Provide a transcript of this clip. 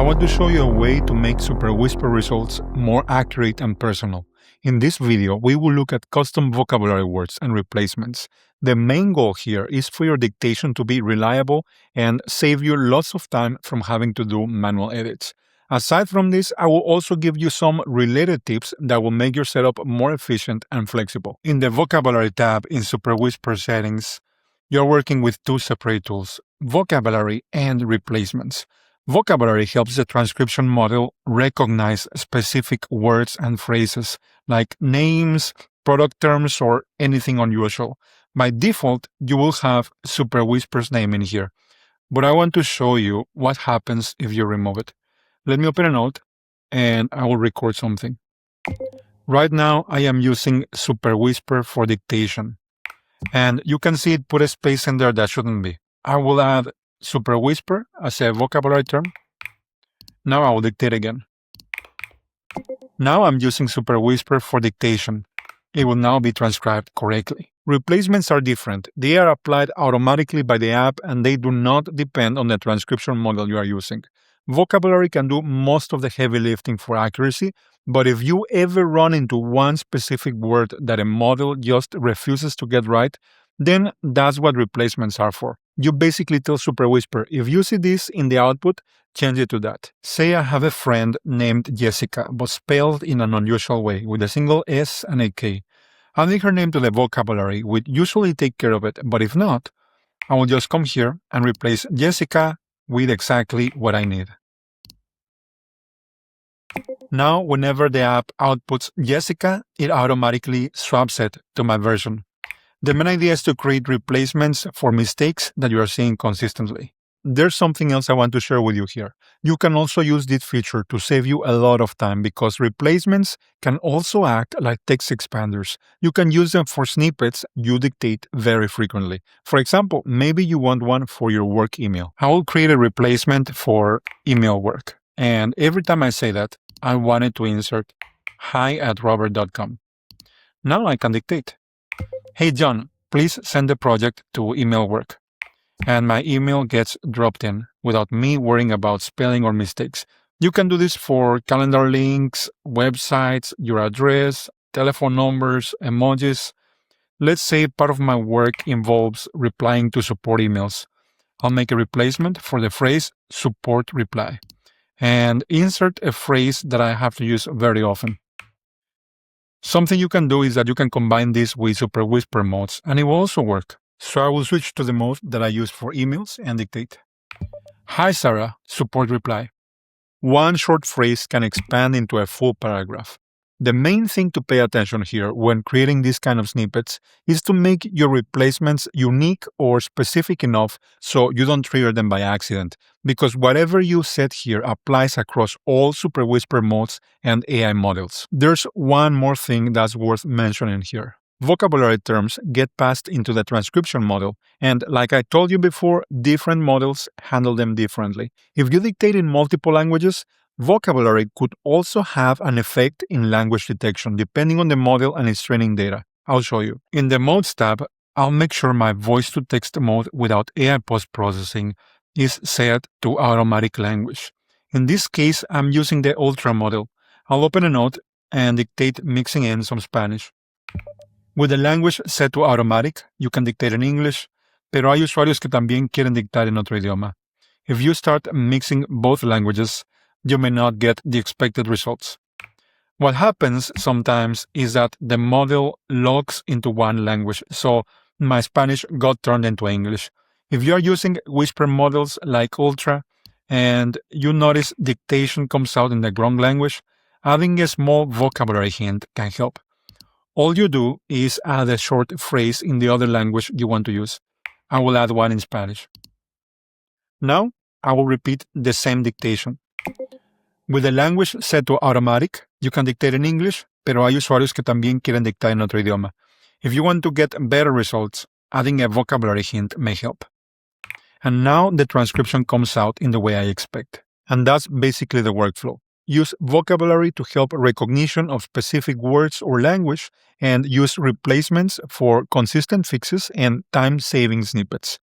want to show you a way to make Superwhisper results more accurate and personal. In this video, we will look at custom vocabulary words and replacements. The main goal here is for your dictation to be reliable and save you lots of time from having to do manual edits. Aside from this, I will also give you some related tips that will make your setup more efficient and flexible. In the Vocabulary tab in Superwhisper settings, you're working with two separate tools, Vocabulary and Replacements. Vocabulary helps the transcription model recognize specific words and phrases like names, product terms, or anything unusual. By default, you will have Superwhisper's name in here, but I want to show you what happens if you remove it. Let me open a note and I will record something. Right now, I am using Superwhisper for dictation, and you can see it put a space in there that shouldn't be. I will add Superwhisper as a vocabulary term. Now I will dictate again. Now I'm using Superwhisper for dictation. It will now be transcribed correctly. Replacements are different. They are applied automatically by the app and they do not depend on the transcription model you are using. Vocabulary can do most of the heavy lifting for accuracy, but if you ever run into one specific word that a model just refuses to get right, then that's what replacements are for. You basically tell Superwhisper, if you see this in the output, change it to that. Say I have a friend named Jessica, but spelled in an unusual way, with a single S and a K. Adding her name to the vocabulary would usually take care of it, but if not, I will just come here and replace Jessica with exactly what I need. Now, whenever the app outputs Jessica, it automatically swaps it to my version. The main idea is to create replacements for mistakes that you are seeing consistently. There's something else I want to share with you here. You can also use this feature to save you a lot of time because replacements can also act like text expanders. You can use them for snippets you dictate very frequently. For example, maybe you want one for your work email. I will create a replacement for email work. And every time I say that, I wanted to insert hi@robert.com. Now I can dictate. Hey John, please send the project to email work. And my email gets dropped in without me worrying about spelling or mistakes. You can do this for calendar links, websites, your address, telephone numbers, emojis. Let's say part of my work involves replying to support emails. I'll make a replacement for the phrase support reply and insert a phrase that I have to use very often. Something you can do is that you can combine this with Superwhisper modes, and it will also work. So I will switch to the mode that I use for emails and dictate. Hi Sarah, support reply. One short phrase can expand into a full paragraph. The main thing to pay attention here when creating these kind of snippets is to make your replacements unique or specific enough so you don't trigger them by accident, because whatever you set here applies across all Superwhisper modes and AI models. There's one more thing that's worth mentioning here. Vocabulary terms get passed into the transcription model, and like I told you before, different models handle them differently. If you dictate in multiple languages, vocabulary could also have an effect in language detection depending on the model and its training data. I'll show you. In the Modes tab, I'll make sure my voice-to-text mode without AI post-processing is set to automatic language. In this case, I'm using the Ultra model. I'll open a note and dictate mixing in some Spanish. With the language set to automatic, you can dictate in English, pero hay usuarios que también quieren dictar en otro idioma. If you start mixing both languages, you may not get the expected results. What happens sometimes is that the model logs into one language, so my Spanish got turned into English. If you are using whisper models like Ultra and you notice dictation comes out in the wrong language, adding a small vocabulary hint can help. All you do is add a short phrase in the other language you want to use. I will add one in Spanish. Now, I will repeat the same dictation. With the language set to automatic, you can dictate in English, pero hay usuarios que también quieren dictar en otro idioma. If you want to get better results, adding a vocabulary hint may help. And now the transcription comes out in the way I expect. And that's basically the workflow. Use vocabulary to help recognition of specific words or language, and use replacements for consistent fixes and time-saving snippets.